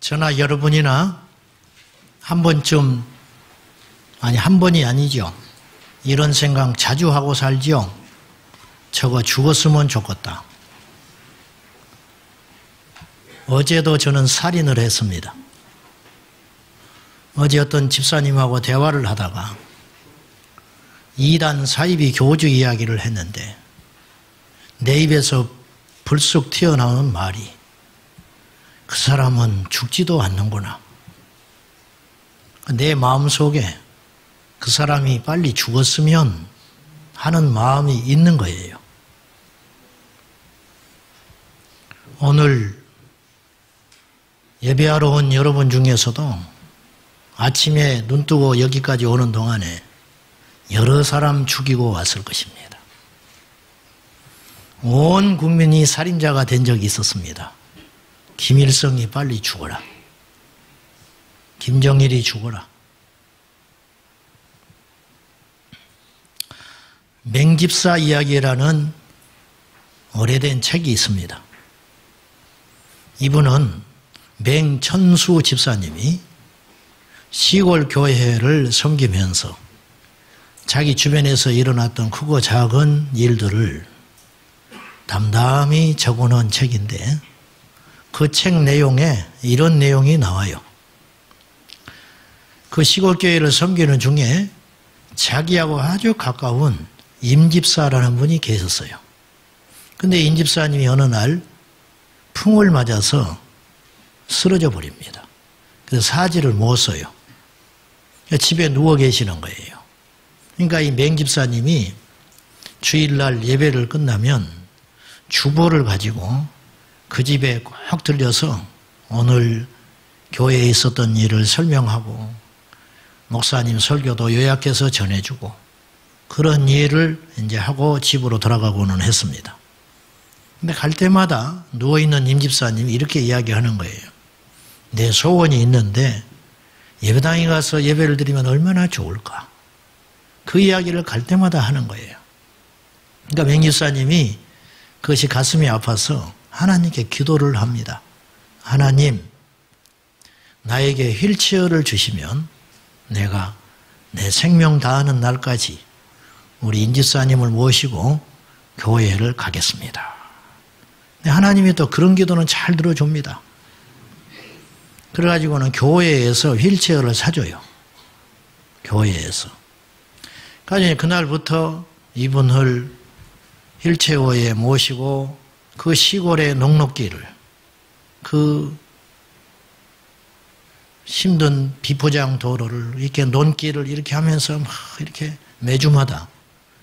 저나 여러분이나 한 번쯤, 아니 한 번이 아니죠. 이런 생각 자주 하고 살지요. 저거 죽었으면 좋겠다. 어제도 저는 살인을 했습니다. 어제 어떤 집사님하고 대화를 하다가 이단 사이비 교주 이야기를 했는데 내 입에서 불쑥 튀어나오는 말이 그 사람은 죽지도 않는구나. 내 마음속에 그 사람이 빨리 죽었으면 하는 마음이 있는 거예요. 오늘 예배하러 온 여러분 중에서도 아침에 눈 뜨고 여기까지 오는 동안에 여러 사람 죽이고 왔을 것입니다. 온 국민이 살인자가 된 적이 있었습니다. 김일성이 빨리 죽어라. 김정일이 죽어라. 맹집사 이야기라는 오래된 책이 있습니다. 이분은 맹천수 집사님이 시골 교회를 섬기면서 자기 주변에서 일어났던 크고 작은 일들을 담담히 적어놓은 책인데 그 책 내용에 이런 내용이 나와요. 그 시골 교회를 섬기는 중에 자기하고 아주 가까운 임집사라는 분이 계셨어요. 근데 임집사님이 어느 날 풍을 맞아서 쓰러져 버립니다. 그래서 사지를 못 써요. 집에 누워 계시는 거예요. 그러니까 이 맹집사님이 주일날 예배를 끝나면 주보를 가지고 그 집에 꼭 들려서 오늘 교회에 있었던 일을 설명하고 목사님 설교도 요약해서 전해주고 그런 일을 이제 하고 집으로 돌아가고는 했습니다. 근데 갈 때마다 누워있는 임집사님이 이렇게 이야기하는 거예요. 내 소원이 있는데 예배당에 가서 예배를 드리면 얼마나 좋을까. 그 이야기를 갈 때마다 하는 거예요. 그러니까 맹집사님이 그것이 가슴이 아파서 하나님께 기도를 합니다. 하나님, 나에게 휠체어를 주시면 내가 내 생명 다하는 날까지 우리 임집사님을 모시고 교회를 가겠습니다. 근데 하나님이 또 그런 기도는 잘 들어줍니다. 그래가지고는 교회에서 휠체어를 사줘요. 교회에서. 그러니까 그날부터 이분을 휠체어에 모시고 그 시골의 녹록길을, 그 힘든 비포장 도로를 이렇게 논길을 이렇게 하면서 막 이렇게 매주마다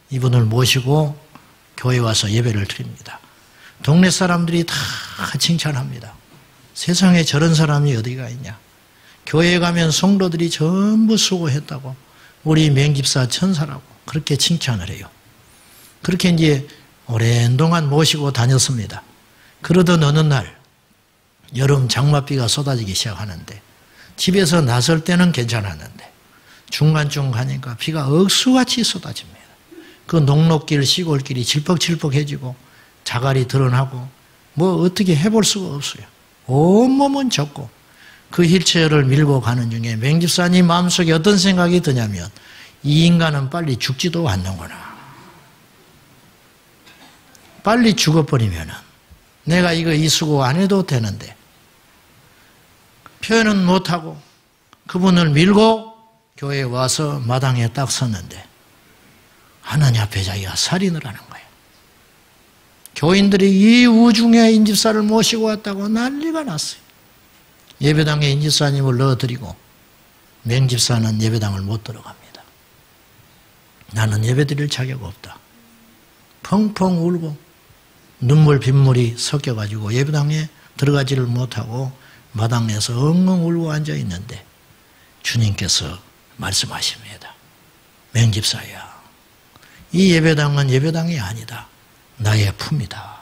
이분을 모시고 교회에 와서 예배를 드립니다. 동네 사람들이 다 칭찬합니다. 세상에 저런 사람이 어디가 있냐. 교회에 가면 성도들이 전부 수고했다고 우리 맹집사 천사라고 그렇게 칭찬을 해요. 그렇게 이제 오랜 동안 모시고 다녔습니다. 그러던 어느 날 여름 장맛비가 쏟아지기 시작하는데 집에서 나설 때는 괜찮았는데 중간쯤 가니까 비가 억수같이 쏟아집니다. 그 녹록길 시골길이 질퍽질퍽해지고 자갈이 드러나고 뭐 어떻게 해볼 수가 없어요. 온몸은 젖고 그 휠체어를 밀고 가는 중에 맹집사님 마음속에 어떤 생각이 드냐면 이 인간은 빨리 죽지도 않는구나. 빨리 죽어버리면 내가 이 수고 안 해도 되는데 표현은 못하고 그분을 밀고 교회에 와서 마당에 딱 섰는데 하나님 앞에 자기가 살인을 하는 거예요. 교인들이 이 우중에 임집사를 모시고 왔다고 난리가 났어요. 예배당에 임집사님을 넣어드리고 맹집사는 예배당을 못 들어갑니다. 나는 예배드릴 자격 없다. 펑펑 울고 눈물 빗물이 섞여가지고 예배당에 들어가지를 못하고 마당에서 엉엉 울고 앉아있는데 주님께서 말씀하십니다. 맹집사야, 이 예배당은 예배당이 아니다. 나의 품이다.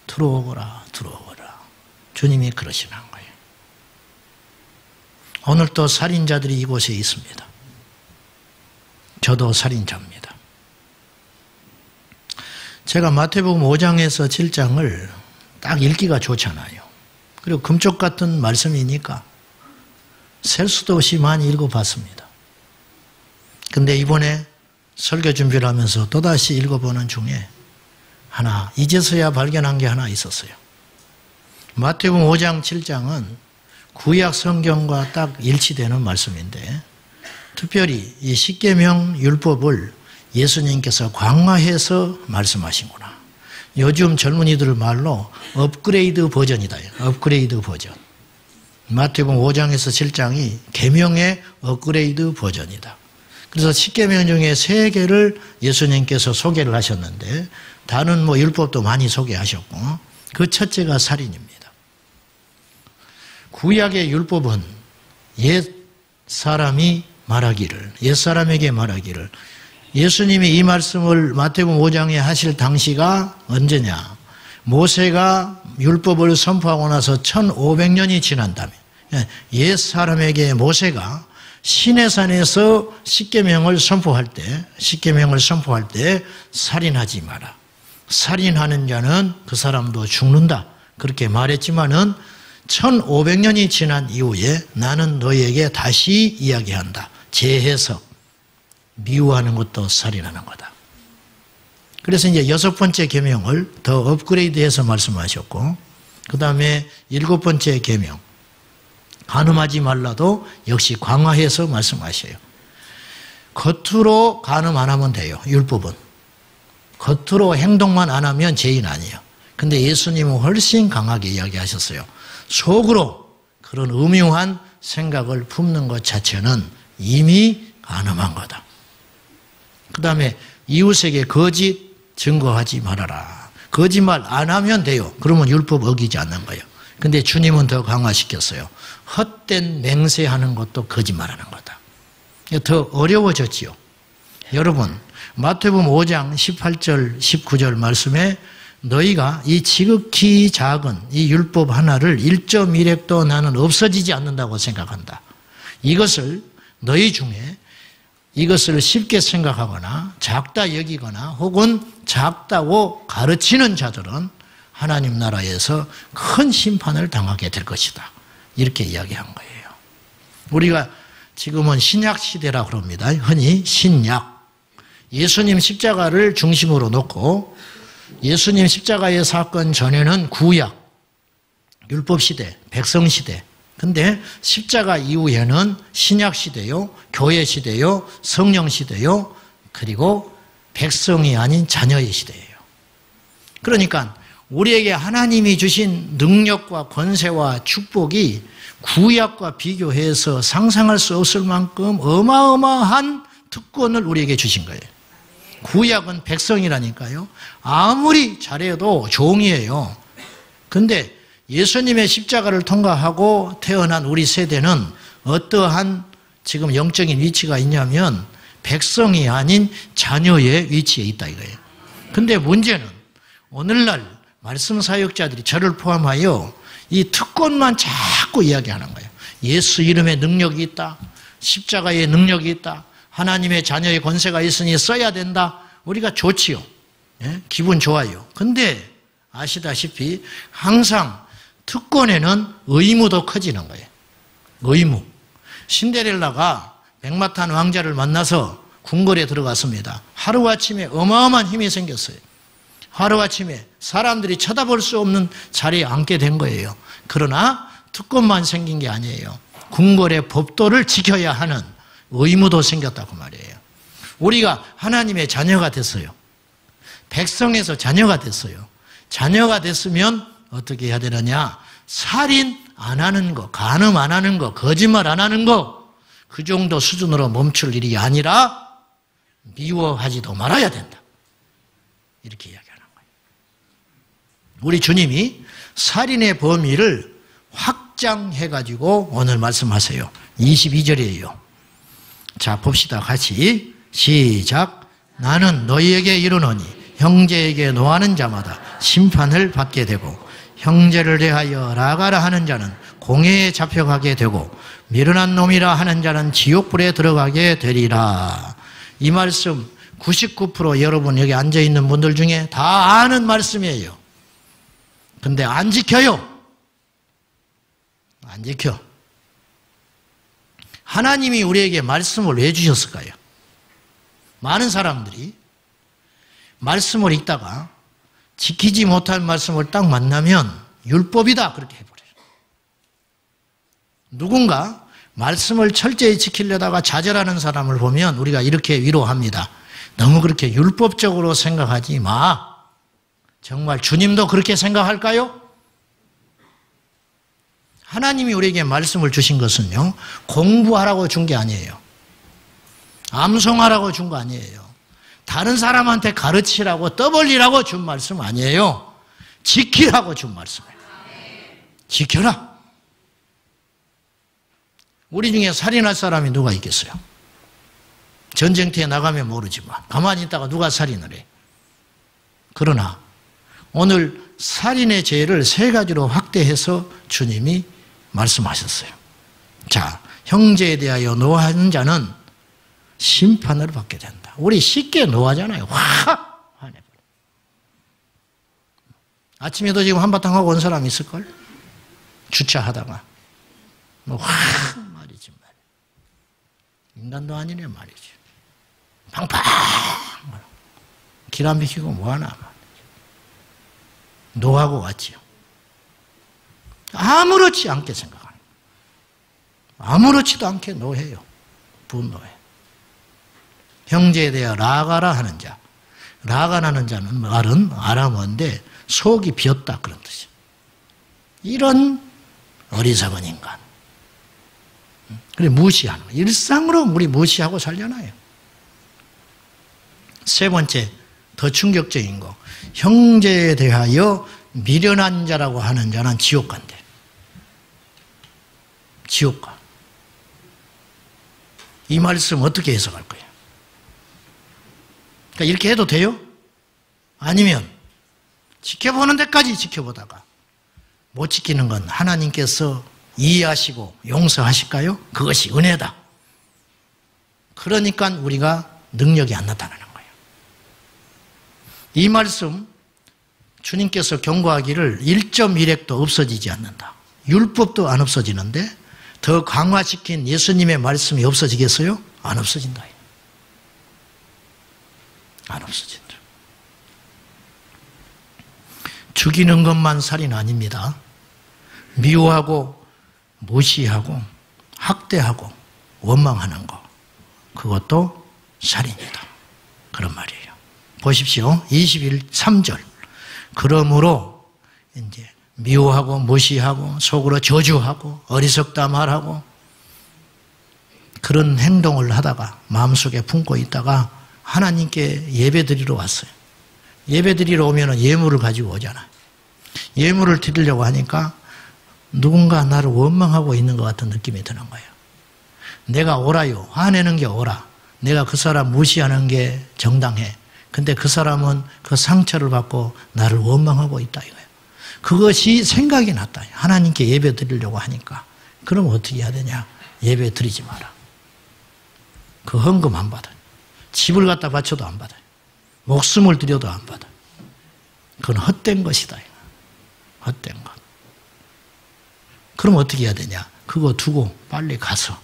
들어오거라, 들어오거라. 주님이 그러시는 거예요. 오늘 또 살인자들이 이곳에 있습니다. 저도 살인자입니다. 제가 마태복음 5장에서 7장을 딱 읽기가 좋잖아요. 그리고 금쪽 같은 말씀이니까 셀 수도 없이 많이 읽어봤습니다. 근데 이번에 설교 준비를 하면서 또다시 읽어보는 중에 하나, 이제서야 발견한 게 하나 있었어요. 마태복음 5장, 7장은 구약 성경과 딱 일치되는 말씀인데 특별히 이 십계명 율법을 예수님께서 강화해서 말씀하신구나. 요즘 젊은이들 말로 업그레이드 버전이다. 업그레이드 버전. 마태복음 5장에서 7장이 계명의 업그레이드 버전이다. 그래서 십계명 중에 3개를 예수님께서 소개를 하셨는데 다른 율법도 많이 소개하셨고 그 첫째가 살인입니다. 구약의 율법은 옛사람이 말하기를, 옛사람에게 말하기를, 예수님이 이 말씀을 마태복음 5장에 하실 당시가 언제냐? 모세가 율법을 선포하고 나서 1500년이 지난 다음에 옛사람에게 모세가 시내산에서 십계명을 선포할 때 살인하지 마라. 살인하는 자는 그 사람도 죽는다. 그렇게 말했지만은 1500년이 지난 이후에 나는 너희에게 다시 이야기한다. 재해석. 미워하는 것도 살인하는 거다. 그래서 이제 6번째 계명을 더 업그레이드해서 말씀하셨고 그 다음에 7번째 계명. 간음하지 말라도 역시 강화해서 말씀하셔요. 겉으로 간음 안 하면 돼요. 율법은. 겉으로 행동만 안 하면 죄인 아니에요. 근데 예수님은 훨씬 강하게 이야기하셨어요. 속으로 그런 음흉한 생각을 품는 것 자체는 이미 간음한 거다. 그 다음에 이웃에게 거짓 증거하지 말아라. 거짓말 안 하면 돼요. 그러면 율법 어기지 않는 거예요. 근데 주님은 더 강화시켰어요. 헛된 맹세하는 것도 거짓말하는 거다. 더 어려워졌지요. 여러분 마태복음 5장 18절 19절 말씀에 너희가 이 지극히 작은 이 율법 하나를 1.1획도 나는 없어지지 않는다고 생각한다. 이것을 너희 중에 이것을 쉽게 생각하거나 작다 여기거나 혹은 작다고 가르치는 자들은 하나님 나라에서 큰 심판을 당하게 될 것이다. 이렇게 이야기한 거예요. 우리가 지금은 신약 시대라고 그럽니다. 흔히 신약. 예수님 십자가를 중심으로 놓고 예수님 십자가의 사건 전에는 구약, 율법 시대, 백성 시대. 근데 십자가 이후에는 신약 시대요, 교회 시대요, 성령 시대요, 그리고 백성이 아닌 자녀의 시대예요. 그러니까 우리에게 하나님이 주신 능력과 권세와 축복이 구약과 비교해서 상상할 수 없을 만큼 어마어마한 특권을 우리에게 주신 거예요. 구약은 백성이라니까요. 아무리 잘해도 종이에요. 근데 예수님의 십자가를 통과하고 태어난 우리 세대는 어떠한 지금 영적인 위치가 있냐면 백성이 아닌 자녀의 위치에 있다 이거예요. 근데 문제는 오늘날 말씀 사역자들이 저를 포함하여 이 특권만 자꾸 이야기하는 거예요. 예수 이름에 능력이 있다. 십자가에 능력이 있다. 하나님의 자녀의 권세가 있으니 써야 된다. 우리가 좋지요. 예? 기분 좋아요. 근데 아시다시피 항상 특권에는 의무도 커지는 거예요. 의무. 신데렐라가 백마탄 왕자를 만나서 궁궐에 들어갔습니다. 하루아침에 어마어마한 힘이 생겼어요. 하루아침에 사람들이 쳐다볼 수 없는 자리에 앉게 된 거예요. 그러나 특권만 생긴 게 아니에요. 궁궐의 법도를 지켜야 하는 의무도 생겼다고 말이에요. 우리가 하나님의 자녀가 됐어요. 백성에서 자녀가 됐어요. 자녀가 됐으면 어떻게 해야 되느냐? 살인 안 하는 거, 간음 안 하는 거, 거짓말 안 하는 거, 그 정도 수준으로 멈출 일이 아니라 미워하지도 말아야 된다. 이렇게 이야기하는 거예요. 우리 주님이 살인의 범위를 확장해가지고 오늘 말씀하세요. 22절이에요. 자, 봅시다. 같이. 시작. 나는 너희에게 이르노니 형제에게 노하는 자마다 심판을 받게 되고 형제를 대하여 라가라 하는 자는 공회에 잡혀가게 되고 미련한 놈이라 하는 자는 지옥불에 들어가게 되리라. 이 말씀 99% 여러분 여기 앉아있는 분들 중에 다 아는 말씀이에요. 근데 안 지켜요. 안 지켜. 하나님이 우리에게 말씀을 왜 주셨을까요? 많은 사람들이 말씀을 읽다가 지키지 못할 말씀을 딱 만나면 율법이다 그렇게 해버려요. 누군가 말씀을 철저히 지키려다가 좌절하는 사람을 보면 우리가 이렇게 위로합니다. 너무 그렇게 율법적으로 생각하지 마. 정말 주님도 그렇게 생각할까요? 하나님이 우리에게 말씀을 주신 것은요, 공부하라고 준 게 아니에요. 암송하라고 준 거 아니에요. 다른 사람한테 가르치라고 떠벌리라고 준 말씀 아니에요. 지키라고 준 말씀이에요. 지켜라. 우리 중에 살인할 사람이 누가 있겠어요? 전쟁터에 나가면 모르지만 가만히 있다가 누가 살인을 해. 그러나 오늘 살인의 죄를 3가지로 확대해서 주님이 말씀하셨어요. 자, 형제에 대하여 노하는 자는 심판을 받게 된다. 우리 쉽게 노하잖아요. 확 화내버려. 아침에도 지금 한바탕 하고 온 사람 있을걸? 주차하다가 확 말이지 말이야. 인간도 아니네 말이지. 팡팡 길 안 비키고 뭐하나 말이지. 노하고 왔지요. 아무렇지 않게 생각하는 거예요. 아무렇지도 않게 노해요. 분노해. 형제에 대하여 라가라 하는 자. 라가라는 자는 말은 아람어인데 속이 비었다 그런 뜻이에요. 이런 어리석은 인간. 그래 무시하는 거예요. 일상으로 우리 무시하고 살려놔요. 3번째, 더 충격적인 거. 형제에 대하여 미련한 자라고 하는 자는 지옥 간대. 지옥 가. 이 말씀 어떻게 해석할 거예요? 그러니까 이렇게 해도 돼요? 아니면 지켜보는 데까지 지켜보다가 못 지키는 건 하나님께서 이해하시고 용서하실까요? 그것이 은혜다. 그러니까 우리가 능력이 안 나타나는 거예요. 이 말씀 주님께서 경고하기를 1.1핵도 없어지지 않는다. 율법도 안 없어지는데 더 강화시킨 예수님의 말씀이 없어지겠어요? 안 없어진다. 안 없어진다. 죽이는 것만 살인 아닙니다. 미워하고 무시하고 학대하고 원망하는 것, 그것도 살인이다. 그런 말이에요. 보십시오. 23절. 그러므로 이제 미워하고 무시하고 속으로 저주하고 어리석다 말하고 그런 행동을 하다가 마음속에 품고 있다가 하나님께 예배 드리러 왔어요. 예배 드리러 오면 예물을 가지고 오잖아요. 예물을 드리려고 하니까 누군가 나를 원망하고 있는 것 같은 느낌이 드는 거예요. 내가 옳아요. 화내는 게 옳아. 내가 그 사람 무시하는 게 정당해. 근데 그 사람은 그 상처를 받고 나를 원망하고 있다 이거예요. 그것이 생각이 났다. 하나님께 예배 드리려고 하니까. 그럼 어떻게 해야 되냐? 예배 드리지 마라. 그 헌금 안 받아요. 집을 갖다 바쳐도 안 받아요. 목숨을 드려도 안 받아요. 그건 헛된 것이다. 헛된 것. 그럼 어떻게 해야 되냐? 그거 두고 빨리 가서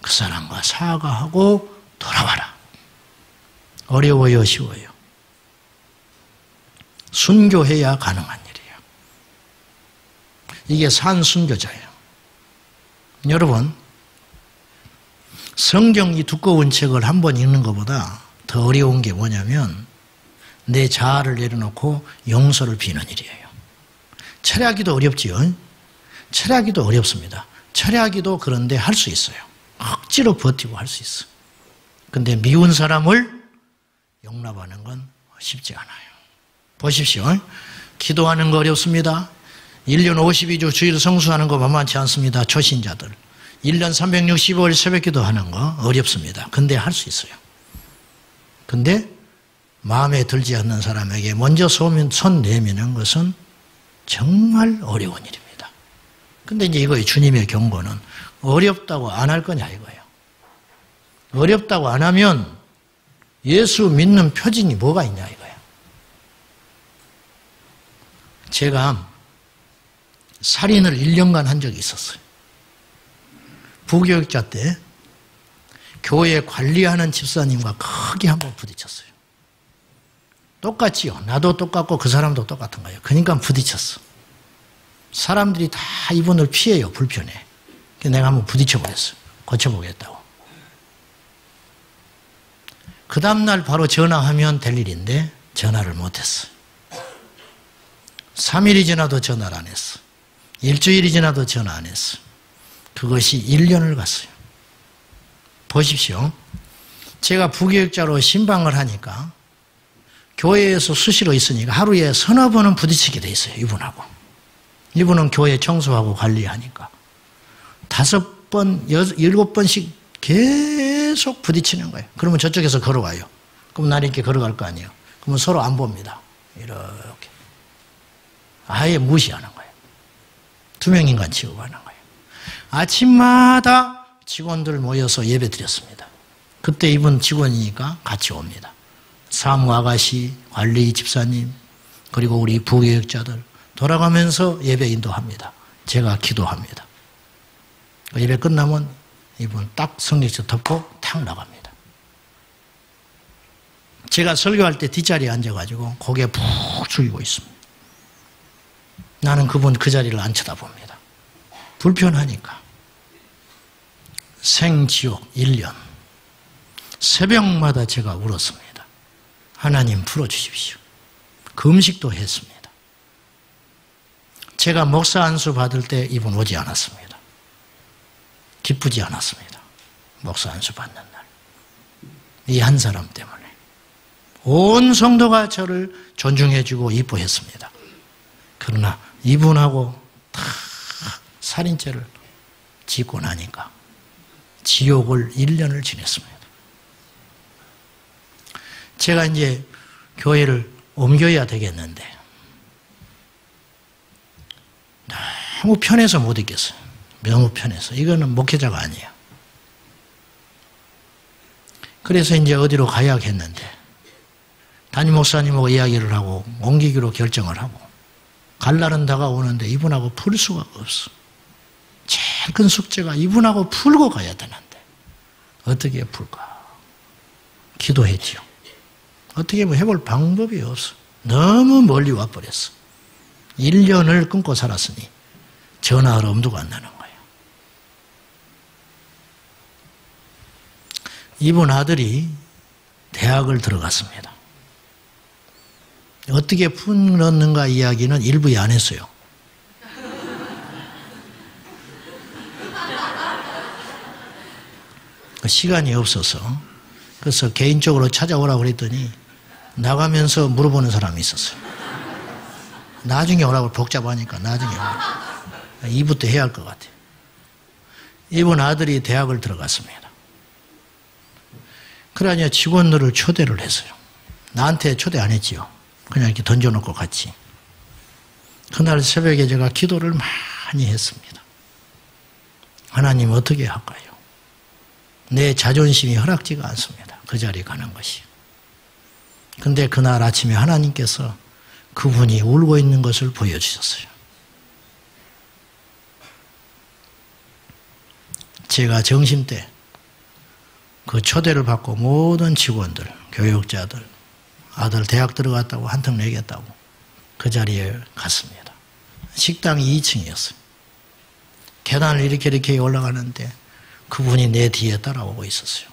그 사람과 사과하고 돌아와라. 어려워요, 쉬워요? 순교해야 가능한 일이에요. 이게 산순교자예요. 여러분, 성경 이 두꺼운 책을 한 번 읽는 것보다 더 어려운 게 뭐냐면 내 자아를 내려놓고 용서를 비는 일이에요. 철야기도 어렵지요. 철야기도 어렵습니다. 철야기도 그런데 할 수 있어요. 억지로 버티고 할 수 있어요. 근데 미운 사람을 용납하는 건 쉽지 않아요. 보십시오. 기도하는 거 어렵습니다. 1년 52주 주일 성수하는 거 만만치 않습니다. 초신자들. 1년 365일 새벽기도 하는 거 어렵습니다. 근데 할 수 있어요. 근데 마음에 들지 않는 사람에게 먼저 손 내미는 것은 정말 어려운 일입니다. 근데 이제 이거의 주님의 경고는 어렵다고 안 할 거냐 이거예요. 어렵다고 안 하면 예수 믿는 표징이 뭐가 있냐 이거예요. 제가 살인을 1년간 한 적이 있었어요. 부교육자 때 교회 관리하는 집사님과 크게 한번 부딪혔어요. 똑같지요. 나도 똑같고 그 사람도 똑같은 거예요. 그러니까 부딪혔어. 사람들이 다 이분을 피해요. 불편해. 그래서 내가 한번 부딪혀보겠어요. 고쳐보겠다고. 그 다음날 바로 전화하면 될 일인데 전화를 못했어. 3일이 지나도 전화를 안 했어. 일주일이 지나도 전화 안 했어. 그것이 1년을 갔어요. 보십시오. 제가 부교육자로 신방을 하니까 교회에서 수시로 있으니까 하루에 서너 번은 부딪히게 돼 있어요. 이분하고. 이분은 교회 청소하고 관리하니까 5번, 7번씩 계속 부딪히는 거예요. 그러면 저쪽에서 걸어와요. 그럼 나는 이렇게 걸어갈 거 아니에요. 그러면 서로 안 봅니다. 이렇게. 아예 무시하는 거예요. 투명인간 취급하는 거예요. 아침마다 직원들 모여서 예배 드렸습니다. 그때 이분 직원이니까 같이 옵니다. 사무 아가씨, 관리 집사님, 그리고 우리 부교육자들 돌아가면서 예배 인도합니다. 제가 기도합니다. 예배 끝나면 이분 딱 성경책 덮고 탁 나갑니다. 제가 설교할 때 뒷자리에 앉아가지고 고개 푹 숙이고 있습니다. 나는 그분 그 자리를 안 쳐다봅니다. 불편하니까. 생지옥 1년. 새벽마다 제가 울었습니다. 하나님 풀어주십시오. 금식도 했습니다. 제가 목사 안수 받을 때 이분 오지 않았습니다. 기쁘지 않았습니다. 목사 안수 받는 날. 이 한 사람 때문에. 온 성도가 저를 존중해주고 이뻐했습니다. 그러나 이분하고 다 살인죄를 짓고 나니까 지옥을 1년을 지냈습니다. 제가 이제 교회를 옮겨야 되겠는데 너무 편해서 못 있겠어요. 너무 편해서. 이거는 목회자가 아니에요. 그래서 이제 어디로 가야겠는데 담임 목사님하고 이야기를 하고 옮기기로 결정을 하고 갈 날은 다가오는데 이분하고 풀 수가 없어. 제일 큰 숙제가 이분하고 풀고 가야 되는데 어떻게 풀까? 기도했지요. 어떻게 뭐 해볼 방법이 없어. 너무 멀리 와버렸어. 1년을 끊고 살았으니 전화할 엄두가 안 나는 거예요. 이분 아들이 대학을 들어갔습니다. 어떻게 풀었는가 이야기는 일부에 안 했어요. 시간이 없어서 그래서 개인적으로 찾아오라고 그랬더니 나가면서 물어보는 사람이 있었어요. 나중에 오라고 복잡하니까 나중에 오라고. 2부 때 해야 할 것 같아요. 이분 아들이 대학을 들어갔습니다. 그러니 직원들을 초대를 했어요. 나한테 초대 안 했지요. 그냥 이렇게 던져놓고 갔지. 그날 새벽에 제가 기도를 많이 했습니다. 하나님 어떻게 할까요? 내 자존심이 허락지가 않습니다. 그 자리에 가는 것이. 근데 그날 아침에 하나님께서 그분이 울고 있는 것을 보여주셨어요. 제가 정심 때 그 초대를 받고 모든 직원들, 교육자들, 아들 대학 들어갔다고 한턱 내겠다고 그 자리에 갔습니다. 식당이 2층이었어요. 계단을 이렇게 올라가는데 그분이 내 뒤에 따라오고 있었어요.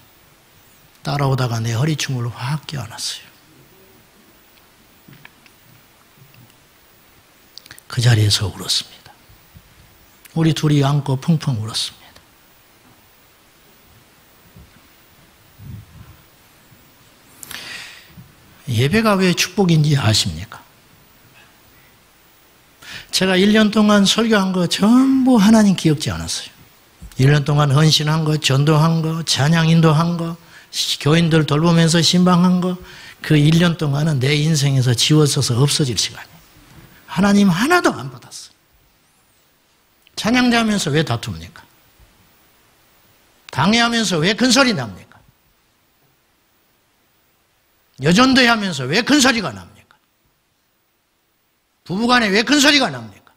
따라오다가 내 허리춤을 확 껴안았어요. 그 자리에서 울었습니다. 우리 둘이 안고 펑펑 울었습니다. 예배가 왜 축복인지 아십니까? 제가 1년 동안 설교한 거 전부 하나님 기억지 않았어요. 1년 동안 헌신한 거, 전도한 거, 찬양 인도한 거, 교인들 돌보면서 신방한 거, 그 1년 동안은 내 인생에서 지워져서 없어질 시간이에요. 하나님 하나도 안 받았어요. 찬양자하면서 왜 다툽니까? 당회하면서 왜 큰소리 납니까? 여전도회 하면서 왜 큰소리가 납니까? 부부간에 왜 큰소리가 납니까?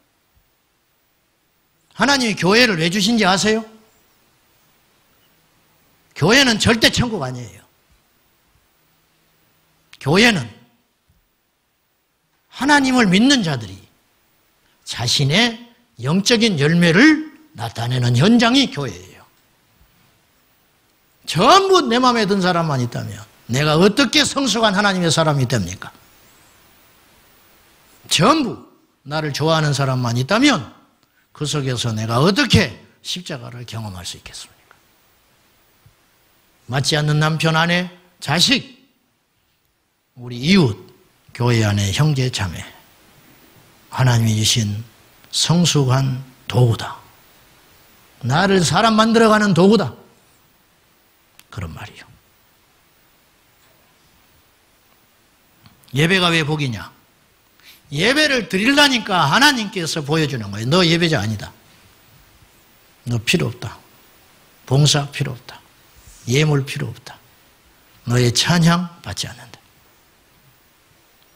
하나님이 교회를 왜 주신지 아세요? 교회는 절대 천국 아니에요. 교회는 하나님을 믿는 자들이 자신의 영적인 열매를 나타내는 현장이 교회예요. 전부 내 마음에 든 사람만 있다면 내가 어떻게 성숙한 하나님의 사람이 됩니까? 전부 나를 좋아하는 사람만 있다면 그 속에서 내가 어떻게 십자가를 경험할 수 있겠습니까? 맞지 않는 남편, 아내, 자식, 우리 이웃, 교회 안에 형제, 자매, 하나님이 주신 성숙한 도구다. 나를 사람 만들어가는 도구다. 그런 말이요. 예배가 왜 복이냐? 예배를 드리려니까 하나님께서 보여주는 거예요. 너 예배자 아니다. 너 필요 없다. 봉사 필요 없다. 예물 필요 없다. 너의 찬양 받지 않는다.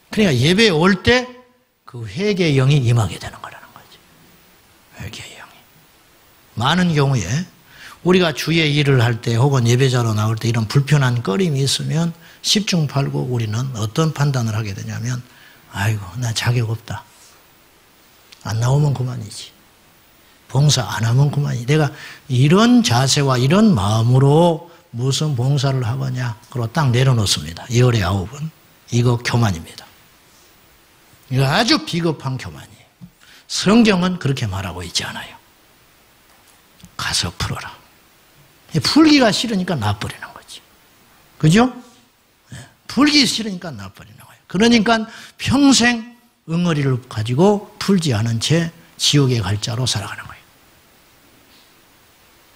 그러니까 예배에 올 때 그 회개의 영이 임하게 되는 거라는 거죠. 회개의 영이. 많은 경우에 우리가 주의 일을 할 때 혹은 예배자로 나올 때 이런 불편한 꺼림이 있으면 10중 8구 우리는 어떤 판단을 하게 되냐면 아이고 나 자격 없다. 안 나오면 그만이지. 봉사 안 하면 그만이지. 내가 이런 자세와 이런 마음으로 무슨 봉사를 하거냐. 그러고 딱 내려놓습니다. 열의 아홉은. 이거 교만입니다. 이거 아주 비겁한 교만이에요. 성경은 그렇게 말하고 있지 않아요. 가서 풀어라. 풀기가 싫으니까 놔버리는 거지. 그죠? 풀기 싫으니까 놔버리는 거예요. 그러니까 평생 응어리를 가지고 풀지 않은 채 지옥의 갈자로 살아가는 거예요.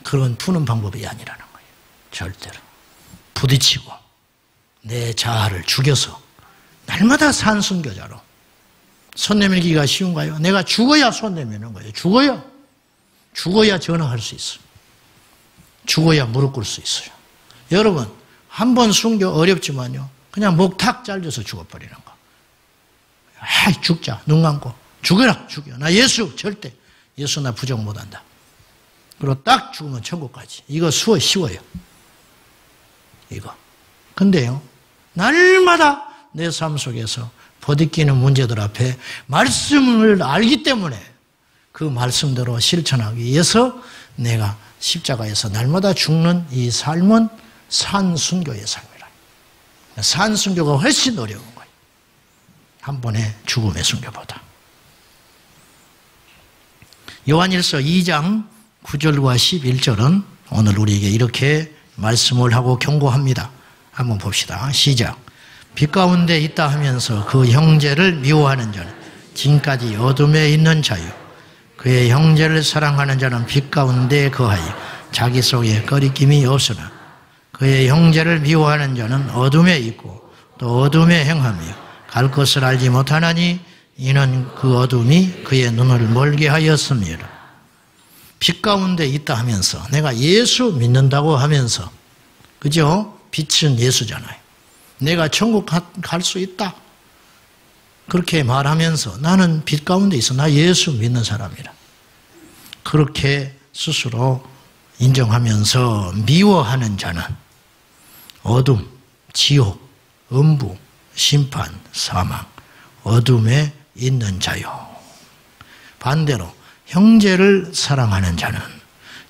그런 푸는 방법이 아니라는 거예요. 절대로. 부딪히고 내 자아를 죽여서 날마다 산 순교자로. 손 내밀기가 쉬운가요? 내가 죽어야 손 내미는 거예요. 죽어야 전화할 수 있어요. 죽어야 무릎 꿇을 수 있어요. 여러분 한 번 순교 어렵지만요. 그냥 목 탁 잘려서 죽어버리는 거. 아이 죽자. 눈 감고. 죽여라. 죽여. 나 예수 절대. 예수 나 부정 못한다. 그리고 딱 죽으면 천국 가지. 이거 쉬워요. 이거. 근데요. 날마다 내 삶 속에서 부딪히는 문제들 앞에 말씀을 알기 때문에 그 말씀대로 실천하기 위해서 내가 십자가에서 날마다 죽는 이 삶은 산순교의 삶이라. 산순교가 훨씬 어려운 거예요. 한 번의 죽음의 순교보다. 요한일서 2장 9절과 11절은 오늘 우리에게 이렇게 말씀을 하고 경고합니다. 한번 봅시다. 시작. 빛 가운데 있다 하면서 그 형제를 미워하는 자는 지금까지 어둠에 있는 자요. 그의 형제를 사랑하는 자는 빛 가운데 거하여 자기 속에 거리낌이 없으나 그의 형제를 미워하는 자는 어둠에 있고 또 어둠에 행하며 갈 것을 알지 못하나니 이는 그 어둠이 그의 눈을 멀게 하였습니다. 빛 가운데 있다 하면서 내가 예수 믿는다고 하면서 그죠? 빛은 예수잖아요. 내가 천국 갈 수 있다. 그렇게 말하면서 나는 빛 가운데 있어. 나 예수 믿는 사람이라. 그렇게 스스로 인정하면서 미워하는 자는 어둠, 지옥, 음부, 심판, 사망, 어둠에 있는 자요. 반대로 형제를 사랑하는 자는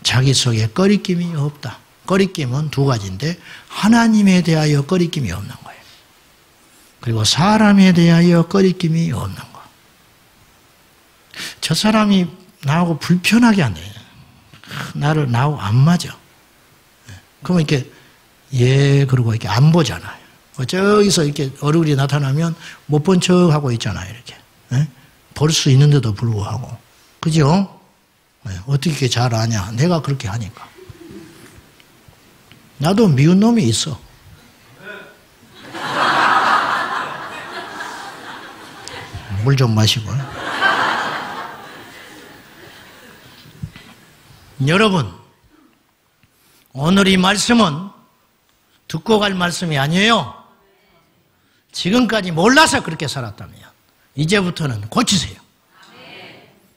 자기 속에 꺼리낌이 없다. 꺼리낌은 두 가지인데 하나님에 대하여 꺼리낌이 없는 거예요. 그리고 사람에 대하여 꺼리낌이 없는 거. 저 사람이 나하고 불편하게 안 돼. 나하고 안 맞아. 그러면 이렇게 그러고 이렇게 안 보잖아요. 저기서 이렇게 얼굴이 나타나면 못 본 척하고 있잖아요. 이렇게 볼 수 있는데도 불구하고, 그죠? 어떻게 잘 아냐? 내가 그렇게 하니까. 나도 미운 놈이 있어. 물 좀 마시고. 여러분, 오늘 이 말씀은 듣고 갈 말씀이 아니에요. 지금까지 몰라서 그렇게 살았다면 이제부터는 고치세요.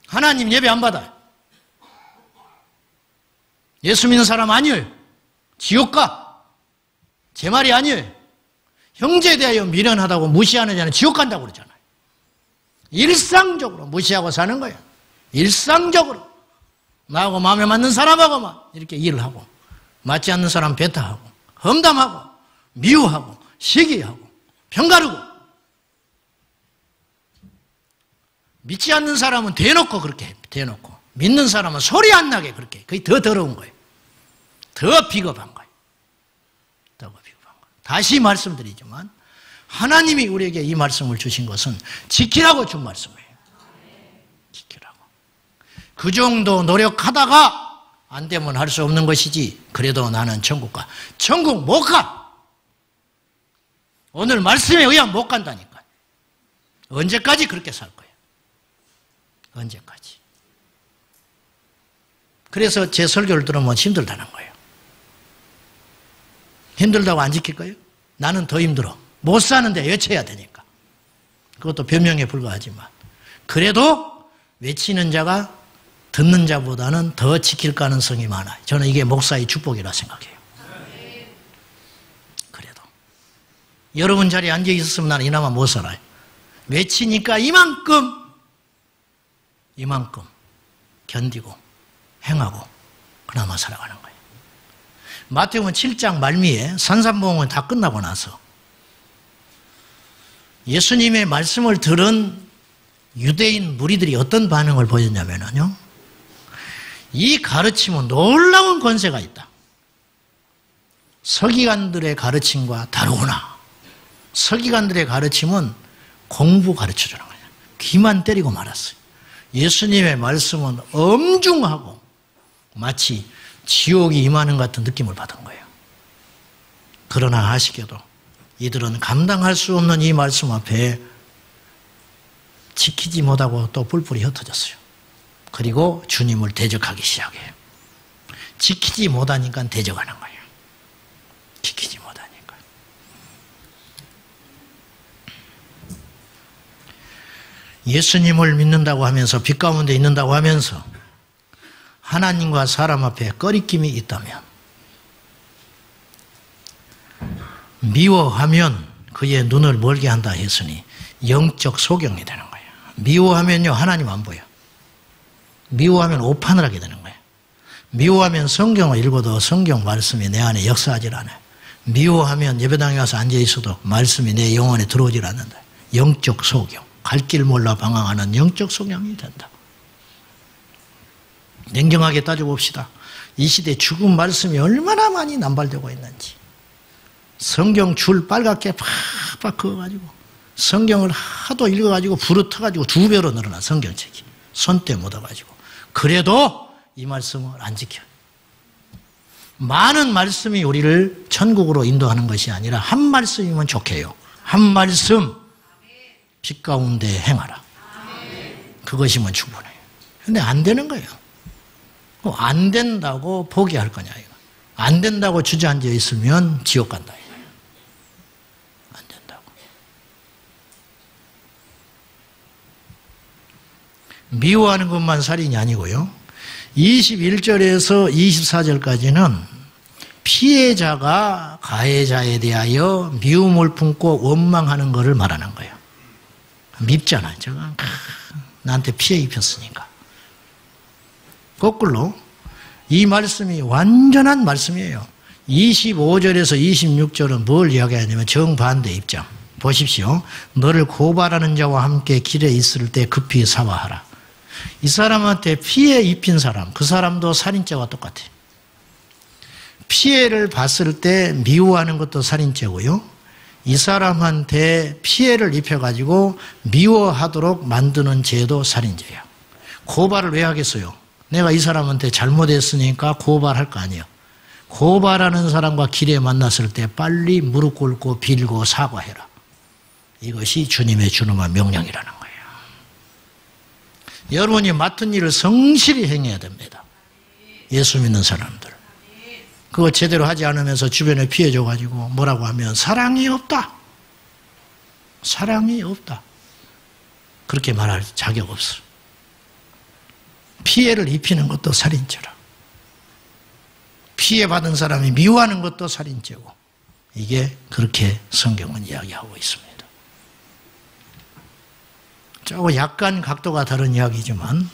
하나님 예배 안 받아요. 예수 믿는 사람 아니에요. 지옥 가. 제 말이 아니에요. 형제에 대하여 미련하다고 무시하는 자는 지옥 간다고 그러잖아요. 일상적으로 무시하고 사는 거예요. 일상적으로. 나하고 마음에 맞는 사람하고만 이렇게 일을 하고, 맞지 않는 사람 배타하고, 험담하고, 미워하고, 시기하고, 편가르고. 믿지 않는 사람은 대놓고 그렇게 해. 대놓고. 믿는 사람은 소리 안 나게 그렇게 해. 그게 더 더러운 거예요. 더 비겁한 거예요. 더 비겁한 거예요. 다시 말씀드리지만 하나님이 우리에게 이 말씀을 주신 것은 지키라고 준 말씀이에요. 지키라고. 그 정도 노력하다가 안 되면 할 수 없는 것이지, 그래도 나는 천국 가. 천국 못 가. 오늘 말씀에 의하면 못 간다니까. 언제까지 그렇게 살 거예요? 언제까지? 그래서 제 설교를 들으면 힘들다는 거예요. 힘들다고 안 지킬 거예요? 나는 더 힘들어. 못 사는데 외쳐야 되니까. 그것도 변명에 불과하지만. 그래도 외치는 자가 듣는 자보다는 더 지킬 가능성이 많아요. 저는 이게 목사의 축복이라 생각해요. 그래도. 여러분 자리에 앉아 있었으면 나는 이나마 못 살아요. 외치니까 이만큼 견디고 행하고 그나마 살아가는 거예요. 마태복음 7장 말미에 산상봉은 다 끝나고 나서 예수님의 말씀을 들은 유대인 무리들이 어떤 반응을 보였냐면요, 이 가르침은 놀라운 권세가 있다. 서기관들의 가르침과 다르구나. 서기관들의 가르침은 공부 가르쳐주는 거예요. 귀만 때리고 말았어요. 예수님의 말씀은 엄중하고 마치 지옥이 임하는 것 같은 느낌을 받은 거예요. 그러나 아쉽게도 이들은 감당할 수 없는 이 말씀 앞에 지키지 못하고 또 뿔뿔이 흩어졌어요. 그리고 주님을 대적하기 시작해요. 지키지 못하니까 대적하는 거예요. 지키지 못하니까. 예수님을 믿는다고 하면서, 빛 가운데 있는다고 하면서 하나님과 사람 앞에 꺼리낌이 있다면, 미워하면 그의 눈을 멀게 한다 했으니 영적 소경이 되는 거예요. 미워하면요, 하나님 안 보여. 미워하면 오판을 하게 되는 거예요. 미워하면 성경을 읽어도 성경 말씀이 내 안에 역사하질 않아요. 미워하면 예배당에 와서 앉아 있어도 말씀이 내 영혼에 들어오질 않는다. 영적 소경, 갈 길 몰라 방황하는 영적 소경이 된다. 냉정하게 따져봅시다. 이 시대 죽은 말씀이 얼마나 많이 남발되고 있는지. 성경 줄 빨갛게 팍팍 그어가지고 성경을 하도 읽어가지고 부르터가지고 2배로 늘어나, 성경책이. 손때 묻어가지고. 그래도 이 말씀을 안 지켜요. 많은 말씀이 우리를 천국으로 인도하는 것이 아니라 한 말씀이면 좋게요. 한 말씀, 빛 가운데 행하라. 그것이면 충분해요. 근데 안 되는 거예요. 안 된다고 포기할 거냐, 이거. 안 된다고 주저앉아 있으면 지옥 간다, 이거예요. 안 된다고. 미워하는 것만 살인이 아니고요, 21절에서 24절까지는 피해자가 가해자에 대하여 미움을 품고 원망하는 것을 말하는 거예요. 밉잖아요. 제가 나한테 피해 입혔으니까. 거꾸로 이 말씀이 완전한 말씀이에요. 25절에서 26절은 뭘 이야기하냐면 정반대 입장. 보십시오. 너를 고발하는 자와 함께 길에 있을 때 급히 사과하라. 이 사람한테 피해 입힌 사람, 그 사람도 살인죄와 똑같아요. 피해를 봤을 때 미워하는 것도 살인죄고요, 이 사람한테 피해를 입혀가지고 미워하도록 만드는 죄도 살인죄예요. 고발을 왜 하겠어요? 내가 이 사람한테 잘못했으니까 고발할 거 아니에요. 고발하는 사람과 길에 만났을 때 빨리 무릎 꿇고 빌고 사과해라. 이것이 주님의 준엄한 명령이라는 거예요. 여러분이 맡은 일을 성실히 행해야 됩니다. 예수 믿는 사람들. 그거 제대로 하지 않으면서 주변에 피해줘가지고 뭐라고 하면 사랑이 없다. 사랑이 없다. 그렇게 말할 자격 없어. 피해를 입히는 것도 살인죄라. 피해받은 사람이 미워하는 것도 살인죄고, 이게 그렇게 성경은 이야기하고 있습니다. 조금 약간 각도가 다른 이야기지만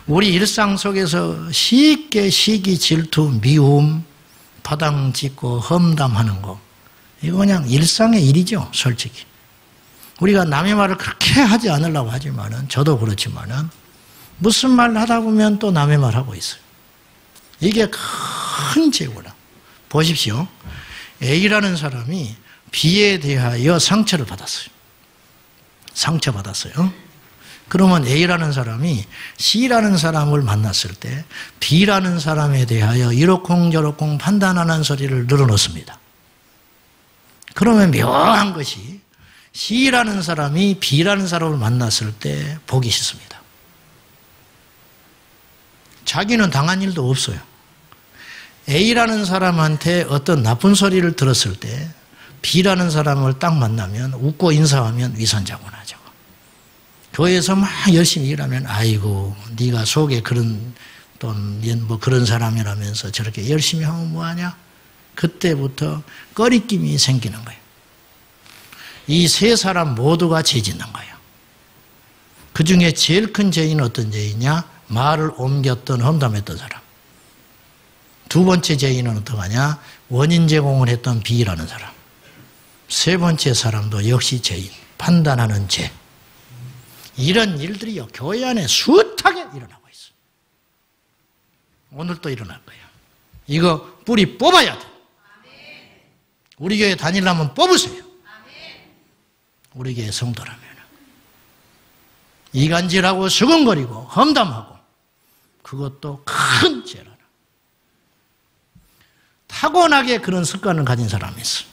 우리 일상 속에서 쉽게 시기, 질투, 미움, 바당짓고 험담하는 거, 이거 그냥 일상의 일이죠, 솔직히. 우리가 남의 말을 그렇게 하지 않으려고 하지만은, 저도 그렇지만은 무슨 말 하다 보면 또 남의 말 하고 있어요. 이게 큰 죄구나. 보십시오. A라는 사람이 B에 대하여 상처를 받았어요. 상처받았어요. 그러면 A라는 사람이 C라는 사람을 만났을 때 B라는 사람에 대하여 이러쿵저러쿵 판단하는 소리를 늘어놓습니다. 그러면 묘한 것이 C라는 사람이 B라는 사람을 만났을 때 보기 싫습니다. 자기는 당한 일도 없어요. A라는 사람한테 어떤 나쁜 소리를 들었을 때 B라는 사람을 딱 만나면 웃고 인사하면 위선자구나 저거. 교회에서 막 열심히 일하면 아이고 네가 속에 그런 또 뭐 그런 사람이라면서 저렇게 열심히 하면 뭐하냐? 그때부터 꺼리낌이 생기는 거예요. 이 세 사람 모두가 죄 짓는 거예요. 그 중에 제일 큰 죄인은 어떤 죄이냐? 말을 옮겼던 험담했던 사람. 두 번째 죄인은 어떡하냐? 원인 제공을 했던 B라는 사람. 세 번째 사람도 역시 죄인, 판단하는 죄. 이런 일들이요, 교회 안에 숱하게 일어나고 있어요. 오늘 또 일어날 거예요. 이거 뿌리 뽑아야 돼. 우리 교회 다니려면 뽑으세요. 우리 교회 성도라면. 이간질하고 수근거리고 험담하고 그것도 큰 죄라. 타고나게 그런 습관을 가진 사람이 있어.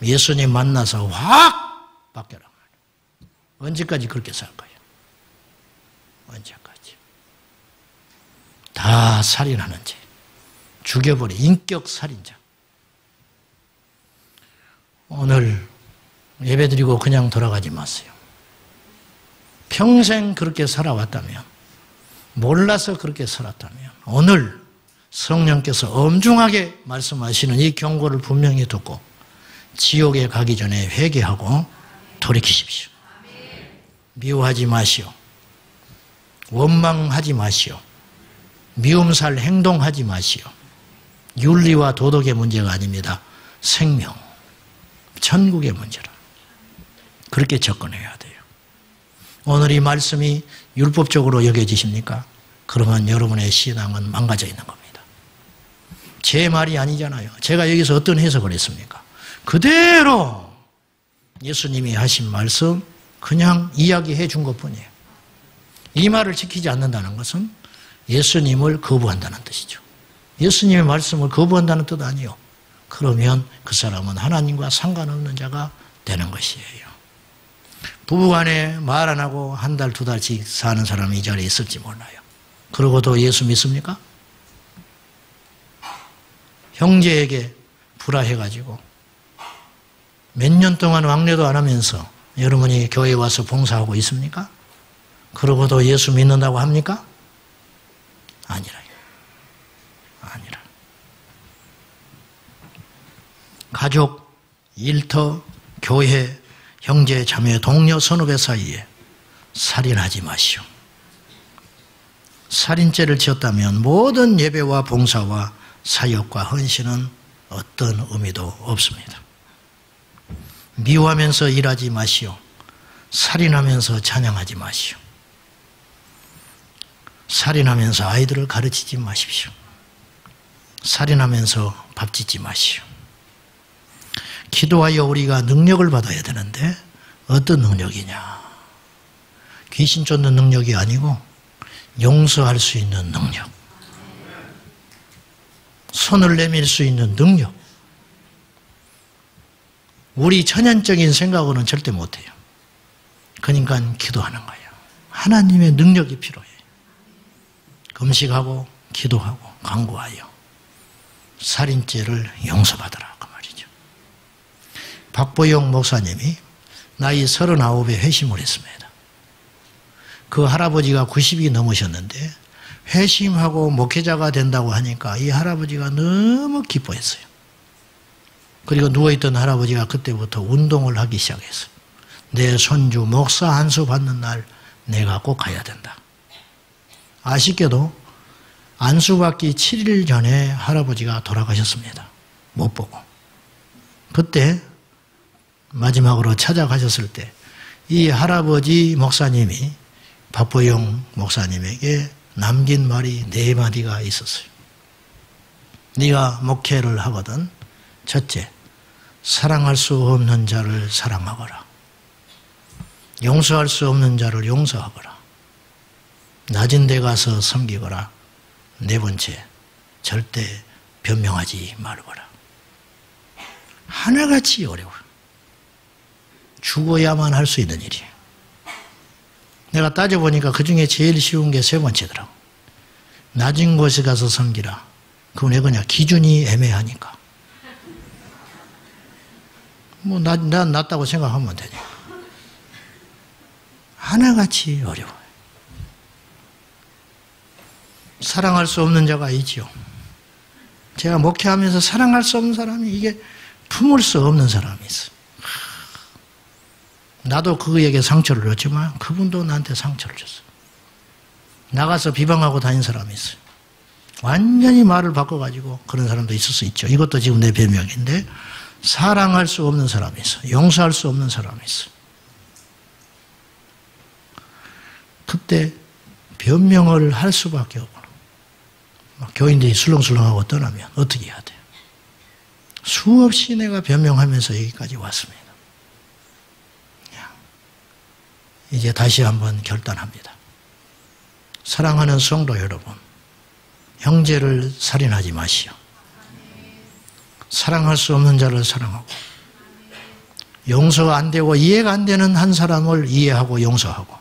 예수님 만나서 확 바뀌어라. 언제까지 그렇게 살 거예요? 언제까지? 다 살인하는 죄. 죽여버린 인격 살인자. 오늘 예배드리고 그냥 돌아가지 마세요. 평생 그렇게 살아왔다면, 몰라서 그렇게 살았다면, 오늘 성령께서 엄중하게 말씀하시는 이 경고를 분명히 듣고 지옥에 가기 전에 회개하고 돌이키십시오. 미워하지 마시오. 원망하지 마시오. 미움살 행동하지 마시오. 윤리와 도덕의 문제가 아닙니다. 생명, 천국의 문제라. 그렇게 접근해야 돼요. 오늘 이 말씀이 율법적으로 여겨지십니까? 그러면 여러분의 신앙은 망가져 있는 겁니다. 제 말이 아니잖아요. 제가 여기서 어떤 해석을 했습니까? 그대로 예수님이 하신 말씀 그냥 이야기해 준 것뿐이에요. 이 말을 지키지 않는다는 것은 예수님을 거부한다는 뜻이죠. 예수님의 말씀을 거부한다는 뜻 아니에요. 그러면 그 사람은 하나님과 상관없는 자가 되는 것이에요. 부부간에 말 안 하고 한 달, 두 달씩 사는 사람이 이 자리에 있을지 몰라요. 그러고도 예수 믿습니까? 형제에게 불화해가지고 몇 년 동안 왕래도 안 하면서 여러분이 교회에 와서 봉사하고 있습니까? 그러고도 예수 믿는다고 합니까? 아니라. 아니라. 가족, 일터, 교회, 형제, 자매, 동료, 선후배 사이에 살인하지 마시오. 살인죄를 지었다면 모든 예배와 봉사와 사역과 헌신은 어떤 의미도 없습니다. 미워하면서 일하지 마시오. 살인하면서 찬양하지 마시오. 살인하면서 아이들을 가르치지 마십시오. 살인하면서 밥 짓지 마시오. 기도하여 우리가 능력을 받아야 되는데 어떤 능력이냐? 귀신 쫓는 능력이 아니고 용서할 수 있는 능력. 손을 내밀 수 있는 능력. 우리 천연적인 생각으로는 절대 못해요. 그러니까 기도하는 거예요. 하나님의 능력이 필요해요. 금식하고 기도하고 간구하여 살인죄를 용서받으라 그 말이죠. 박보영 목사님이 나이 39에 회심을 했습니다. 그 할아버지가 90이 넘으셨는데 회심하고 목회자가 된다고 하니까 이 할아버지가 너무 기뻐했어요. 그리고 누워있던 할아버지가 그때부터 운동을 하기 시작했어요. 내 손주 목사 안수 받는 날 내가 꼭 가야 된다. 아쉽게도 안수 받기 7일 전에 할아버지가 돌아가셨습니다. 못 보고. 그때 마지막으로 찾아가셨을 때 이 할아버지 목사님이 박보영 목사님에게 남긴 말이 4마디가 있었어요. 네가 목회를 하거든 첫째, 사랑할 수 없는 자를 사랑하거라. 용서할 수 없는 자를 용서하거라. 낮은 데 가서 섬기거라. 4번째, 절대 변명하지 말거라. 하나같이 어려워요. 죽어야만 할 수 있는 일이에요. 내가 따져보니까 그 중에 제일 쉬운 게 3번째더라고. 낮은 곳에 가서 섬기라. 그건 왜 그러냐? 기준이 애매하니까. 뭐, 난 낮다고 생각하면 되니까. 하나같이 어려워요. 사랑할 수 없는 자가 있지요. 제가 목회하면서 사랑할 수 없는 사람이 이게 품을 수 없는 사람이 있어요. 나도 그에게 상처를 줬지만 그분도 나한테 상처를 줬어요. 나가서 비방하고 다닌 사람이 있어요. 완전히 말을 바꿔가지고 그런 사람도 있을 수 있죠. 이것도 지금 내 변명인데 사랑할 수 없는 사람이 있어요. 용서할 수 없는 사람이 있어요. 그때 변명을 할 수밖에 없구나. 교인들이 술렁술렁하고 떠나면 어떻게 해야 돼요? 수없이 내가 변명하면서 여기까지 왔습니다. 이제 다시 한번 결단합니다. 사랑하는 성도 여러분, 형제를 살인하지 마시오. 사랑할 수 없는 자를 사랑하고 용서가 안 되고 이해가 안 되는 한 사람을 이해하고 용서하고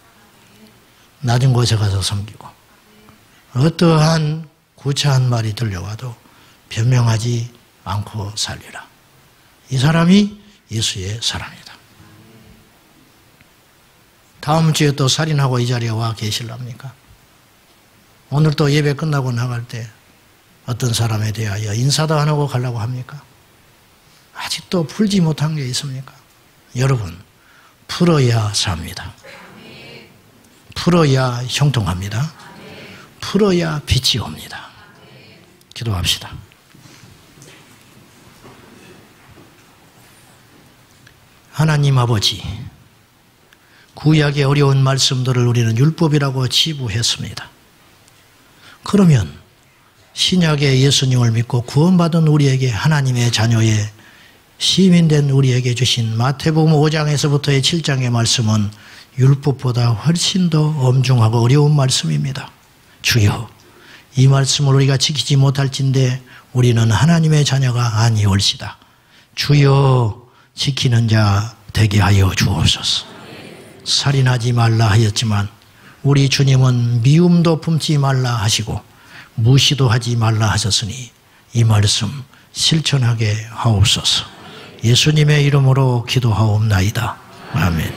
낮은 곳에 가서 섬기고 어떠한 구차한 말이 들려와도 변명하지 않고 살리라. 이 사람이 예수의 사람이다. 다음 주에 또 살인하고 이 자리에 와 계실랍니까? 오늘 또 예배 끝나고 나갈 때 어떤 사람에 대하여 인사도 안 하고 가려고 합니까? 아직도 풀지 못한 게 있습니까? 여러분, 풀어야 삽니다. 풀어야 형통합니다. 풀어야 빛이 옵니다. 기도합시다. 하나님 아버지, 구약의 어려운 말씀들을 우리는 율법이라고 치부했습니다. 그러면 신약의 예수님을 믿고 구원받은 우리에게 하나님의 자녀의 시민된 우리에게 주신 마태복음 5장에서부터의 7장의 말씀은 율법보다 훨씬 더 엄중하고 어려운 말씀입니다. 주여, 이 말씀을 우리가 지키지 못할진대 우리는 하나님의 자녀가 아니올시다. 주여, 지키는 자 되게 하여 주옵소서. 살인하지 말라 하였지만 우리 주님은 미움도 품지 말라 하시고 무시도 하지 말라 하셨으니 이 말씀 실천하게 하옵소서. 예수님의 이름으로 기도하옵나이다. 아멘.